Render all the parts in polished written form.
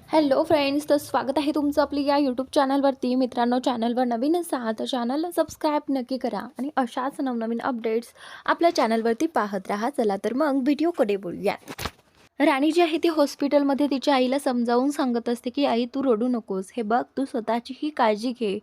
Hello friends, तर स्वागत आहे तुमचं आपली या यूट्यूब चॅनलवरती. मित्रांनो, चॅनलवर नवीन असाल तर चॅनलला सबस्क्राईब नक्की करा आणि अशाच नवनवीन अपडेट्स आपल्या चॅनलवरती पाहत राहा. चला तर मग व्हिडिओकडे बोलूया. राणी जी आहे ती हॉस्पिटलमध्ये तिच्या आईला समजावून सांगत असते की आई, तू रडू नकोस. हे बघ, तू स्वतःचीही काळजी घे.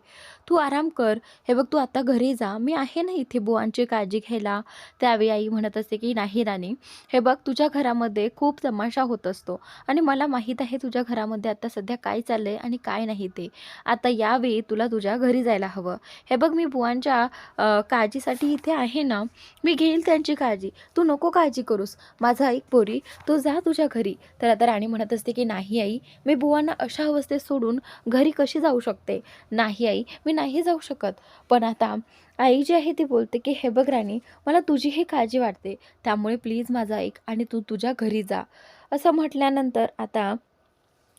तू आराम कर. हे बघ, तू आता घरी जा. मी आहे ना इथे बुवांची काळजी घ्यायला. त्यावेळी आई म्हणत असते की नाही राणी, हे बघ, तुझ्या घरामध्ये खूप तमाशा होत असतो आणि मला माहीत आहे तुझ्या घरामध्ये आता सध्या काय चाललंय आणि काय नाही ते. आता यावेळी तुला तुझ्या घरी जायला हवं. हे बघ, मी बुवांच्या काळजीसाठी इथे आहे ना. मी घेईल त्यांची काळजी. तू नको काळजी करूस. माझं ऐक पोरी, तू जा तुझ्या घरी. तर आता राणी म्हणत असते की नाही आई, मी बुवांना अशा अवस्थेत सोडून घरी कशी जाऊ शकते. नाही आई, मी नाही जाऊ शकत. पण आता आई जी आहे ती बोलते की हे बघ राणी, मला तुझीही काळजी वाटते, त्यामुळे प्लीज माझं ऐक आणि तू तुझ्या घरी जा. असं म्हटल्यानंतर आता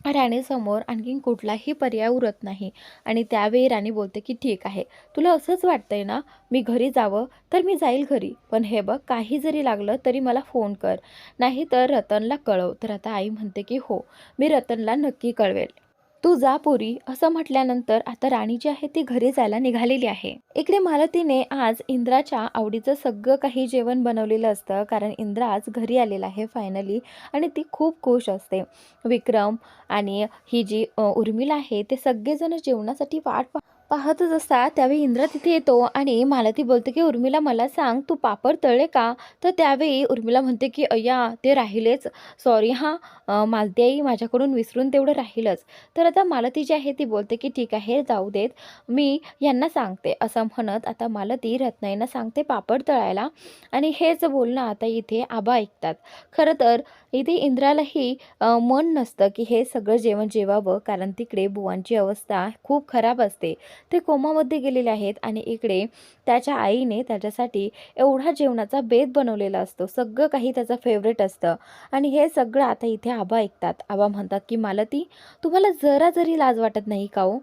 राणीसमोर आणखीन कुठलाही पर्याय उरत नाही आणि त्यावेळी राणी बोलते की ठीक आहे, तुला असंच वाटतंय ना मी घरी जावं, तर मी जाईल घरी. पण हे बघ, काही जरी लागलं तरी मला फोन कर, नाही तर रतनला कळव. तर आता आई म्हणते की हो, मी रतनला नक्की कळवेल. तू जा पोरी. असं म्हटल्यानंतर आता राणी जी आहे ती घरी जायला निघालेली आहे. इकडे मालतीने आज इंद्राच्या आवडीचं सगळं काही जेवण बनवलेलं असतं, कारण इंद्रा आज घरी आलेला आहे फायनली आणि ती खूप खुश असते. विक्रम आणि ही जी उर्मिला आहे ते सगळेजण जेवणासाठी वाट पाहतच असतात. त्यावेळी इंद्रा तिथे येतो आणि मालती बोलते की उर्मिला, मला सांग, तू पापड तळले का? तर त्यावेळी उर्मिला म्हणते की अय्या, ते राहिलेच. सॉरी हां मालती आई, माझ्याकडून विसरून तेवढं राहीलच. तर आता मालती जी आहे ती बोलते की ठीक आहे, जाऊ देत, मी यांना सांगते. असं म्हणत आता मालती रत्नाईंना सांगते पापड तळायला आणि हेच बोलणं आता इथे आबा ऐकतात. खरं तर इथे इंद्रालाही मन नसतं की हे सगळं जेवण जेवावं, कारण तिकडे बुवांची अवस्था खूप खराब असते. ते कोमामध्ये गेलेले आहेत आणि इकडे त्याच्या आईने त्याच्यासाठी एवढा जेवणाचा बेत बनवलेला असतो, सगळं काही त्याचं फेवरेट असतं आणि हे सगळं आता इथे आबा ऐकतात. आबा म्हणतात की मालती, तुम्हाला जरा जरी लाज वाटत नाही का हो?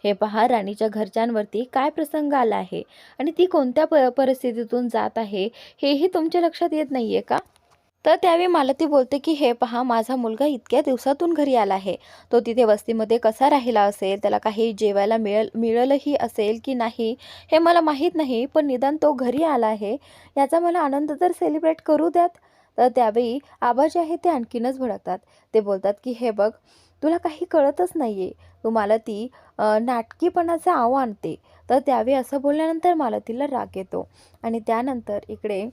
हे पहा, राणीच्या घरच्यांवरती काय प्रसंग आला आहे आणि ती कोणत्या परिस्थितीतून जात आहे, हेही तुमच्या लक्षात येत नाहीये का? तर त्यावेळी मालती बोलते की हे पहा, माझा मुलगा इतक्या दिवसातून घरी आला आहे. तो तिथे वस्तीमध्ये कसा राहिला असेल, त्याला काही जेवायला मिळालंही असेल की नाही हे मला माहीत नाही, पण निदान तो घरी आला आहे याचा मला आनंद तर सेलिब्रेट करू द्यात. तर त्यावेळी आबा जे आहे ते आणखीनच भडकतात. ते बोलतात की हे बघ, तुला काही कळतच नाहीये, तू मालती नाटकीपणाचं आव आणते. तर त्यावेळी असं बोलल्यानंतर मालतीला राग येतो आणि त्यानंतर इकडे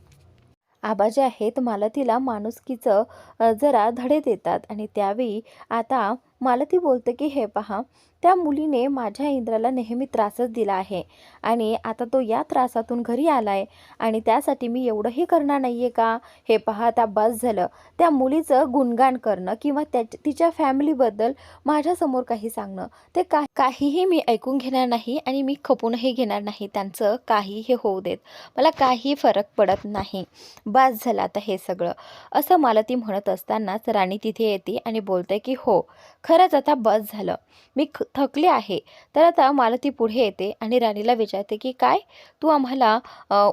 आबा जे आहेत मालतीला माणुसकीचं जरा धडे देतात आणि त्यावेळी आता मालती बोलते की हे पहा, त्या मुलीने माझ्या इंद्राला नेहमी त्रासच दिला आहे आणि आता तो या त्रासातून घरी आलाय आणि त्यासाठी मी एवढंही करणार नाहीये का? हे पहा, आता बस झालं. त्या मुलीचं गुणगान करणं किंवा तिच्या फॅमिलीबद्दल माझ्यासमोर काही सांगणं, ते काहीही मी ऐकून घेणार नाही आणि मी खपूनही घेणार नाही. त्यांचं काहीही होऊ देत, मला काही फरक पडत नाही. बास झालं आता हे सगळं. असं मालती म्हणत असतानाच राणी तिथे येते आणि बोलते की हो, खरंच आता बस झालं, मी थकले आहे. तर आता मालती पुढे येते आणि राणीला विचारते की काय, तू आम्हाला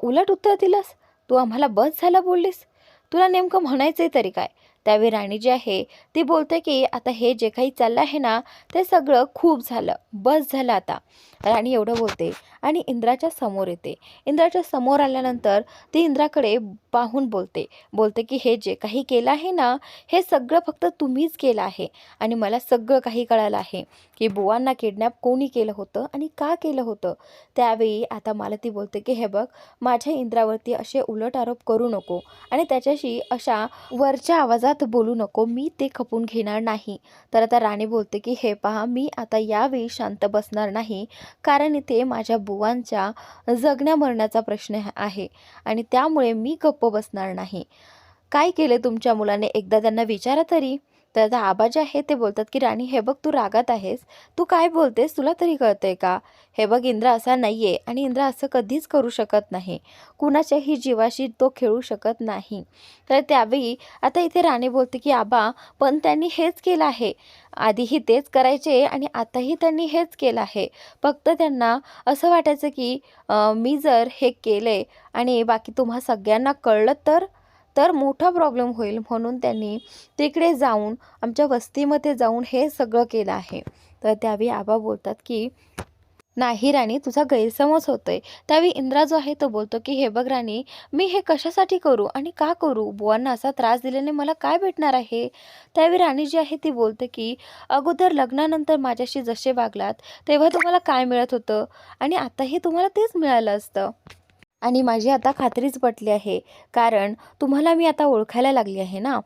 उलट उत्तर दिलंस? तू आम्हाला बस झालं बोललीस? तुला नेमकं म्हणायचंय तरी काय? त्यावेळी राणी जी आहे ती बोलते की आता हे जे काही चाललं आहे ना, ते सगळं खूप झालं, बस झालं आता. राणी एवढं बोलते आणि इंद्राच्या समोर येते. इंद्राच्या समोर आल्यानंतर ती इंद्राकडे पाहून बोलते बोलते की हे जे काही केलं आहे ना, हे सगळं फक्त तुम्हीच केलं आहे आणि मला सगळं काही कळालं आहे की बुवांना किडनॅप कोणी केलं होतं आणि का केलं होतं. त्यावेळी आता मालती बोलते की हे बघ, माझ्या इंद्रावरती असे उलट आरोप करू नको आणि त्याच्याशी अशा वरच्या आवाजात बोलू नको, मी ते खपून घेणार नाही. तर आता राणी बोलते की हे पहा, मी आता यावेळी शांत बसणार नाही, कारण इथे माझ्या बुवांच्या जगण्या मरण्याचा प्रश्न आहे आणि त्यामुळे मी गप्प बसणार नाही. काय केले तुमच्या मुलाने, एकदा त्यांना विचारा तरी. तर आता आबा जे आहे ते बोलतात की राणी, हे बघ, तू रागात आहेस, तू काय बोलतेस तुला तरी कळतंय का? हे बघ, इंद्रा असा नाहीये आणि इंद्रा असं कधीच करू शकत नाही, कुणाच्याही जीवाशी तो खेळू शकत नाही. तर त्यावेळी आता इथे राणी बोलते की आबा, पण त्यांनी हेच केलं आहे, आधीही तेच करायचे आणि आताही त्यांनी हेच केलं आहे. फक्त त्यांना असं वाटायचं की मी जर हे केले आणि बाकी तुम्हा सगळ्यांना कळलं तर तर मोठा प्रॉब्लेम होईल, म्हणून त्यांनी तिकडे जाऊन आमच्या वस्तीमध्ये जाऊन हे सगळं केलं आहे. तर त्यावेळी आबा बोलतात की नाही राणी, तुझा गैरसमज होतोय. त्यावेळी इंद्रा जो आहे तो बोलतो की हे बघ राणी, मी हे कशासाठी करू आणि का करू? बुवांना असा त्रास दिल्याने मला काय भेटणार आहे? त्यावेळी राणी जी आहे ती बोलते की अगोदर लग्नानंतर माझ्याशी जसे वागलात तेव्हा तुम्हाला काय मिळत होतं आणि आताही तुम्हाला तेच मिळालं असतं. आणि माझी आता खात्रीच पटली आहे, कारण तुम्हाला मी आता ओळखायला लागली आहे ना.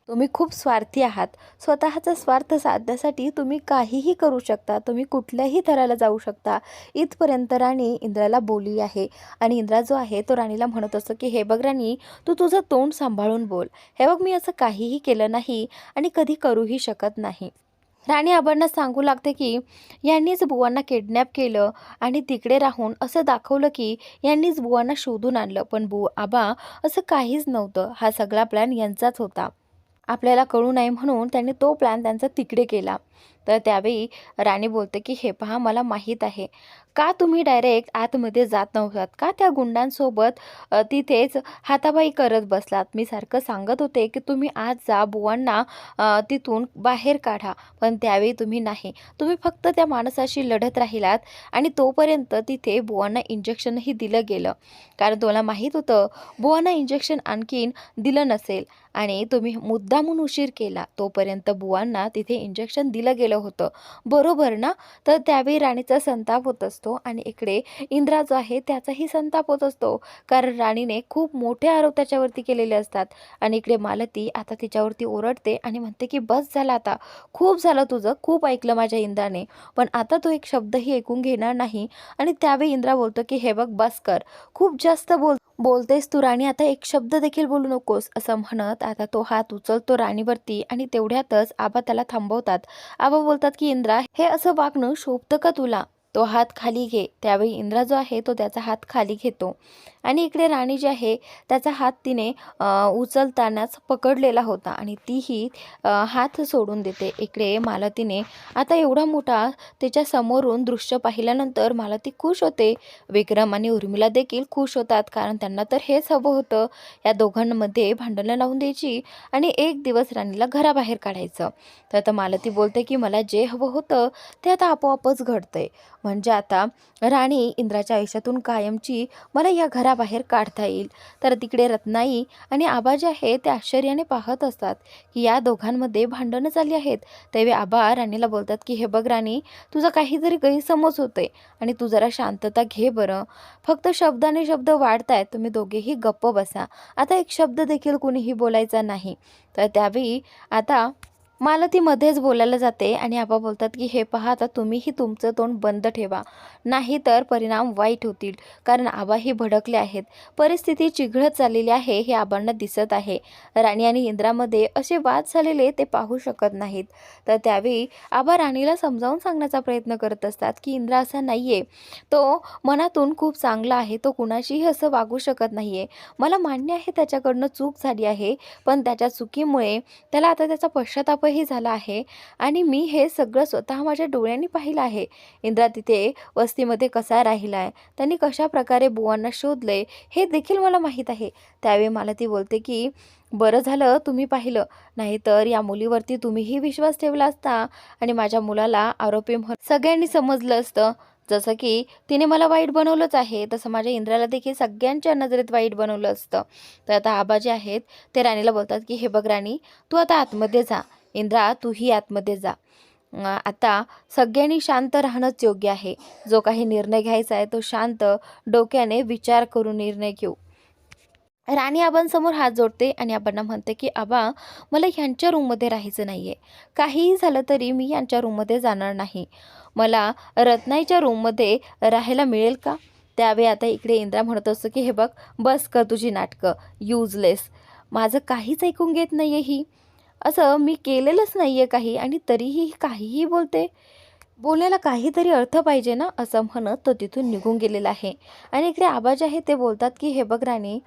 तुम्ही खूप स्वार्थी आहात. स्वतःचा स्वार्थ साधण्यासाठी तुम्ही काहीही करू शकता. तुम्ही कुठल्याही थराला जाऊ शकता. इथपर्यंत राणी इंद्राला बोलली आहे. आणि इंद्रा जो आहे तो राणीला म्हणत असतो की हे बघ राणी, तू तुझं तोंड सांभाळून बोल. हे बघ, मी असं काहीही केलं नाही आणि कधी करूही शकत नाही. राणी आबांना सांगू लागते की यांनीच बुवांना किडनॅप केलं आणि तिकडे राहून असं दाखवलं की यांनीच बुवांना शोधून आणलं. पण आबा, असं काहीच नव्हतं. हा सगळा प्लॅन यांचाच होता. आपल्याला कळू नये म्हणून त्यांनी तो प्लॅन त्यांचा तिकडे केला. तर त्यावेळी राणी बोलते की हे पहा, मला माहीत आहे का तुम्ही डायरेक्ट आतमध्ये जात नव्हतात, का त्या गुंडांसोबत तिथेच हातापाई करत बसलात. मी सारखं सांगत होते की तुम्ही आज जा, बुवांना तिथून बाहेर काढा, पण त्यावेळी तुम्ही नाही. तुम्ही फक्त त्या माणसाशी लढत राहिलात आणि तोपर्यंत तिथे बुवांना इंजेक्शनही दिलं गेलं, कारण तुम्हाला माहीत होतं बुवांना इंजेक्शन आणखीन दिलं नसेल आणि तुम्ही मुद्दामून उशीर केला. तोपर्यंत बुवांना तिथे इंजेक्शन दिलं गेलं होतं, बरोबर ना? तर त्यावेळी राणीचा संताप होत असतो आणि इकडे इंद्रा जो आहे त्याचाही संताप होत असतो, कारण राणीने खूप मोठे आरोप त्याच्यावरती केलेले असतात. आणि इकडे मालती आता तिच्यावरती ओरडते आणि म्हणते की बस झालं आता, खूप झालं तुझं, खूप ऐकलं माझ्या इंद्राने, पण आता तो एक शब्दही ऐकून घेणार नाही. आणि त्यावेळी इंद्रा बोलतो की हे बघ, बस कर, खूप जास्त बोलतेस तू राणी, आता एक शब्द देखील बोलू नकोस, असं म्हणत आता तो हात उचलतो राणीवरती. आणि तेवढ्यातच आबा त्याला थांबवतात. आबा बोलतात की इंद्रा, हे असं वागणं शोभतं का तुला? तो हात खाली घे. त्यावेळी इंद्रा जो आहे तो त्याचा हात खाली घेतो आणि इकडे राणी जी आहे त्याचा हात तिने उचलतानाच पकडलेला होता आणि तीही हात सोडून देते. इकडे मालतीने आता एवढा मोठा त्याच्या समोरून दृश्य पाहिल्यानंतर मालती खुश होते. विक्रम आणि उर्मिला देखील खुश होतात, कारण त्यांना तर हेच हवं होतं, या दोघांमध्ये भांडणं लावून द्यायची आणि एक दिवस राणीला घराबाहेर काढायचं. तर आता मालती बोलते की मला जे हवं होतं ते आता आपोआपच घडतंय. म्हणजे आता राणी इंद्राच्या आयुष्यातून कायमची मला या घराबाहेर काढता येईल. तर तिकडे रत्नाई आणि आबा जे आहे ते आश्चर्याने पाहत असतात की या दोघांमध्ये भांडणं झाली आहेत. त्यावेळी आबा राणीला बोलतात की हे बघ राणी, तुझा काहीतरी गैरसमज होतोय आणि तू जरा शांतता घे बरं. फक्त शब्दाने शब्द वाढतायत, तुम्ही दोघेही गप्प बसा. आता एक शब्द देखील कुणीही बोलायचा नाही. तर त्यावेळी आता मालती मध्येच बोलायला जाते आणि आबा बोलतात की हे पहा, आता तुम्हीही तुमचं तोंड बंद ठेवा, नाही तर परिणाम वाईट होतील. कारण आबाही भडकले आहेत. परिस्थिती चिघळत चाललेली आहे हे आबांना दिसत आहे. राणी आणि इंद्रामध्ये असे वाद झालेले ते पाहू शकत नाहीत. तर त्यावेळी आबा राणीला समजावून सांगण्याचा प्रयत्न करत असतात की इंद्रा असा नाहीये, तो मनातून खूप चांगला आहे, तो कुणाशीही असं वागू शकत नाहीये. मला मान्य आहे त्याच्याकडनं चूक झाली आहे, पण त्याच्या चुकीमुळे त्याला आता त्याचा पश्चातापही झाला आहे आणि मी हे सगळं स्वतः माझ्या डोळ्यांनी पाहिलं आहे. इंद्रा तिथे वस्तीमध्ये कसा राहिलाय, त्यांनी कशा प्रकारे बुवांना शोधलंय हे देखील मला माहीत आहे. त्यावेळी मला ती बोलते की बरं झालं तुम्ही पाहिलं, नाहीतर या मुलीवरती तुम्हीही विश्वास ठेवला असता आणि माझ्या मुलाला आरोपी सगळ्यांनी समजलं असतं. जसं की तिने मला वाईट बनवलंच आहे, तसं माझ्या इंद्राला देखील सगळ्यांच्या नजरेत वाईट बनवलं असतं. तर आता आबा जे आहेत ते राणीला बोलतात की हे बघ राणी, तू आता आतमध्ये जा. इंद्रा, तूही आतमध्ये जा. आता सगळ्यांनी शांत राहणंच योग्य आहे. जो काही निर्णय घ्यायचा आहे तो शांत डोक्याने विचार करून निर्णय घेऊ. राणी आबांसमोर हात जोडते आणि आबांना म्हणते की आबा, मला ह्यांच्या रूममध्ये राहायचं नाही आहे. काहीही झालं तरी मी यांच्या रूममध्ये जाणार नाही. मला रत्नाईच्या रूममध्ये राहायला मिळेल का? त्यावेळी आता इकडे इंद्रा म्हणत असतो की हे बघ, बस कर तुझी नाटकं, युजलेस. माझं काहीच ऐकून घेत नाही आहे ही. असं मी केलेलंच नाही आहे काही आणि तरीही काहीही बोलते. बोलायला काहीतरी अर्थ पाहिजे ना, असं म्हणत तो तिथून निघून गेलेला आहे. आणि इकडे आबा जे आहे ते बोलतात की हे बघ राणी,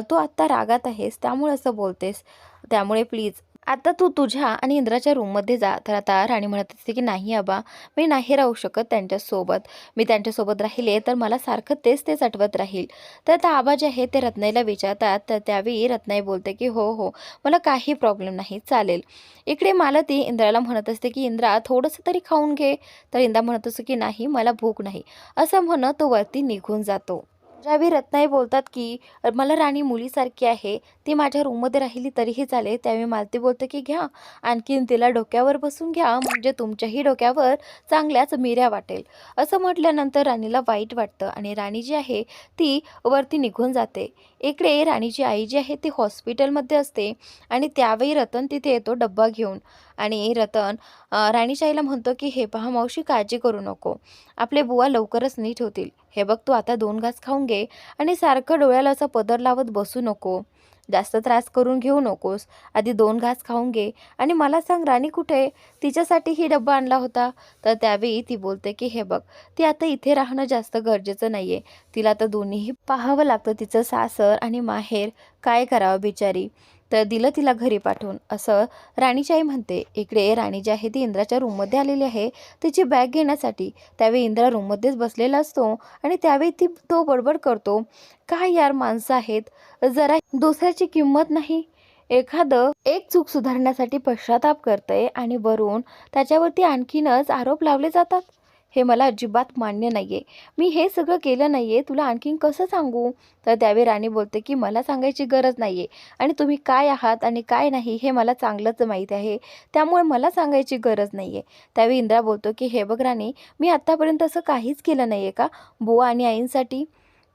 तू आत्ता रागात आहेस त्यामुळे असं बोलतेस, त्यामुळे प्लीज आता तू तुझ्या आणि इंद्राच्या रूममध्ये जा. तर आता राणी म्हणत असते की नाही आबा, मी नाही राहू शकत त्यांच्यासोबत. मी त्यांच्यासोबत राहिले तर मला सारखं तेच तेच आठवत राहील. तर आता आबा जे आहे ते रत्नाईला विचारतात. तर त्यावेळी रत्नाई बोलते की हो हो, मला काही प्रॉब्लेम नाही, चालेल. इकडे मालती इंद्राला म्हणत असते की इंद्रा थोडंसं तरी खाऊन घे. तर इंद्रा म्हणत असतो की नाही, मला भूक नाही, असं म्हणत तो वरती निघून जातो. ज्यावेळी रत्नाई बोलतात की मला राणी मुलीसारखी आहे, ती माझ्या रूममध्ये राहिली तरीही चालेल. त्यावेळी मालती बोलते की घ्या, आणखीन तिला डोक्यावर बसून घ्या, म्हणजे तुमच्याही डोक्यावर चांगल्याच मिऱ्या वाटेल. असं म्हटल्यानंतर राणीला वाईट वाटतं आणि राणी जी आहे ती वरती निघून जाते. इकडे राणीची आई जी आहे ती हॉस्पिटलमध्ये असते आणि त्यावेळी रतन तिथे येतो डब्बा घेऊन. आणि रतन राणीच्या आईला म्हणतो की हे पहा मावशी, काळजी करू नको, आपले बुवा लवकरच नीट होतील. हे बघ, तू आता 2 घास खाऊन घे आणि सारखं डोळ्याला असा पदर लावत बसू नको. जास्त त्रास करून घेऊ नकोस. आधी 2 घास खाऊन घे आणि मला सांग राणी कुठे आहे? तिच्यासाठी ही डब्बा आणला होता. तर त्यावेळी ती बोलते की हे बघ, ती आता इथे राहणं जास्त गरजेचं नाहीये. तिला आता दोन्हीही पाहावं लागतं, तिचं सासर आणि माहेर. काय करावं बिचारी. तर दिलं तिला घरी पाठवून, असं राणीची आई म्हणते. इकडे राणी जी आहे ती इंद्राच्या रूममध्ये आलेली आहे तिची बॅग घेण्यासाठी. त्यावेळी इंद्रा रूममध्येच बसलेला असतो आणि त्यावेळी तो बडबड करतो, काय यार माणसं आहेत, जरा दुसऱ्याची किंमत नाही. एखादं एक चूक सुधारण्यासाठी पश्चाताप करतंय आणि वरून त्याच्यावरती आणखीनच आरोप लावले जातात. हे मला अजिबात मान्य नाहीये. मी हे सगळं केलं नाहीये, तुला आणखीन कसं सांगू? तर त्यावेळी राणी बोलते की मला सांगायची गरज नाहीये आणि तुम्ही काय आहात आणि काय नाही हे मला चांगलंच माहीत आहे, त्यामुळे मला सांगायची गरज नाहीये. त्यावेळी इंद्रा बोलतो की हे बघ राणी, मी आत्तापर्यंत असं काहीच केलं नाहीये का बुवा आणि आईंसाठी?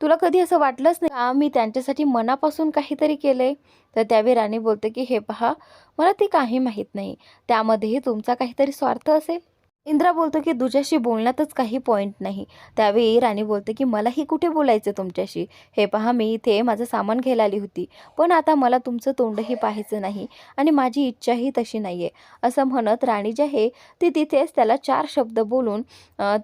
तुला कधी असं वाटलंच नाही का मी त्यांच्यासाठी मनापासून काहीतरी केलंय? तर त्यावेळी राणी बोलते की हे पहा, मला ते काही माहीत नाही, त्यामध्येही तुमचा काहीतरी स्वार्थ असेल. इंद्रा बोलतो की तुझ्याशी बोलण्यातच काही पॉईंट नाही. त्यावेळी राणी बोलते की मलाही कुठे बोलायचं तुमच्याशी. हे पहा, मी इथे माझं सामान घ्यायला आली होती, पण आता मला तुमचं तोंडही पाहायचं नाही आणि माझी इच्छाही तशी नाही आहे. असं म्हणत राणी जी आहे ती तिथेच त्याला 4 शब्द बोलून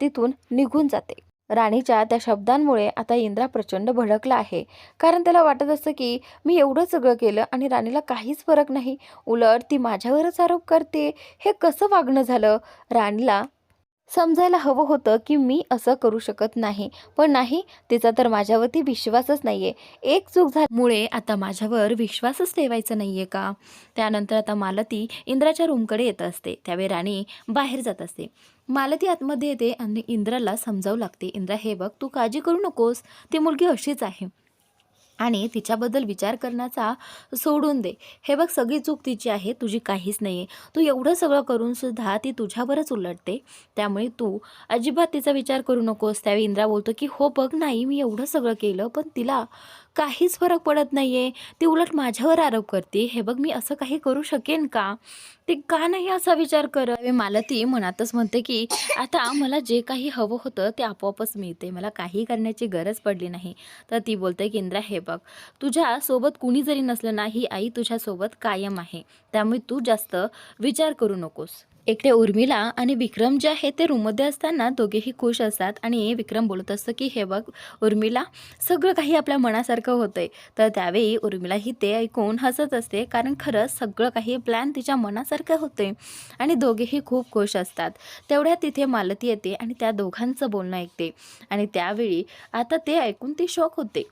तिथून निघून जाते. राणीच्या त्या शब्दांमुळे आता इंद्रा प्रचंड भडकला आहे. कारण त्याला वाटत असतं की मी एवढं सगळं केलं आणि राणीला काहीच फरक नाही. उलट ती माझ्यावरच आरोप करते. हे कसं वागणं झालं? राणीला समजायला हवं होतं की मी असं करू शकत नाही. पण नाही, तिचा तर माझ्यावरती विश्वासच नाहीये. एक चूक झाल्यामुळे आता माझ्यावर विश्वासच ठेवायचा नाहीये का? त्यानंतर आता मालती इंद्राच्या रूमकडे येत असते. त्यावेळी राणी बाहेर जात असते. मालती आतमध्ये येते आणि इंद्राला समजावू लागते, इंद्रा हे बघ, तू काळजी करू नकोस. ती मुलगी अशीच आहे आणि तिच्याबद्दल विचार करण्याचा सोडून दे. हे बघ, सगळी चूक तिची आहे, तुझी काहीच नाही आहे. तू एवढं सगळं करूनसुद्धा ती तुझ्यावरच उलटते, त्यामुळे तू अजिबात तिचा विचार करू नकोस. त्यावेळी इंद्रा बोलतो की हो बघ, नाही मी एवढं सगळं केलं पण तिला काहीच फरक पडत नाही आहे. ती उलट माझ्यावर आरोप करते. हे बघ, मी असं काही करू शकेन का? ती का नाही असा विचार करत? त्यावेळी मालती मनातच म्हणते की आता मला जे काही हवं होतं ते आपोआपच मिळते, मला काही करण्याची गरज पडली नाही. तर ती बोलते की इंद्रा हे बघ, तुझ्यासोबत कुणी जरी नसलं ना, ही आई तुझ्यासोबत कायम आहे, त्यामुळे तू जास्त विचार करू नकोस. इकडे उर्मिला आणि विक्रम जे आहे ते रूममध्ये असताना दोघेही खुश असतात आणि विक्रम बोलत असतं की हे बघ उर्मिला, सगळं काही आपल्या मनासारखं होतंय. तर त्यावेळी उर्मिला ही ते ऐकून हसत असते, कारण खरंच सगळं काही प्लॅन तिच्या मनासारखं होते आणि दोघेही खूप खुश असतात. तेवढ्यात तिथे मालती येते आणि त्या दोघांचं बोलणं ऐकते आणि त्यावेळी आता ते ऐकून ती शॉक होते.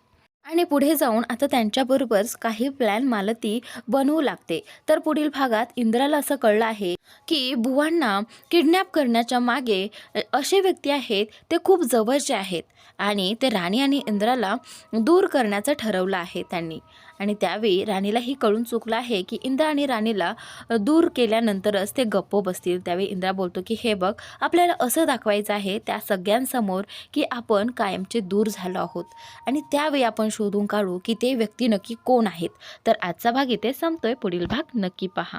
आणि पुढे जाऊन आता त्यांच्याबरोबरच काही प्लॅन मालती बनवू लागते. तर पुढील भागात इंद्राला असं कळलं आहे की बुवांना किडनॅप करण्याच्या मागे असे व्यक्ती आहेत ते खूप जवळचे आहेत आणि ते राणी आणि इंद्राला दूर करण्याचं ठरवलं आहे त्यांनी. आणि त्यावेळी राणीलाही कळून चुकलं आहे की इंद्रा आणि राणीला दूर केल्यानंतरच ते गप्प बसतील. त्यावेळी इंद्रा बोलतो की हे बघ, आपल्याला असं दाखवायचं आहे त्या सगळ्यांसमोर की आपण कायमचे दूर झालो आहोत आणि त्यावेळी आपण शोधून काढू की ते व्यक्ती नक्की कोण आहेत. तर आजचा भाग इथे संपतोय, पुढील भाग नक्की पहा.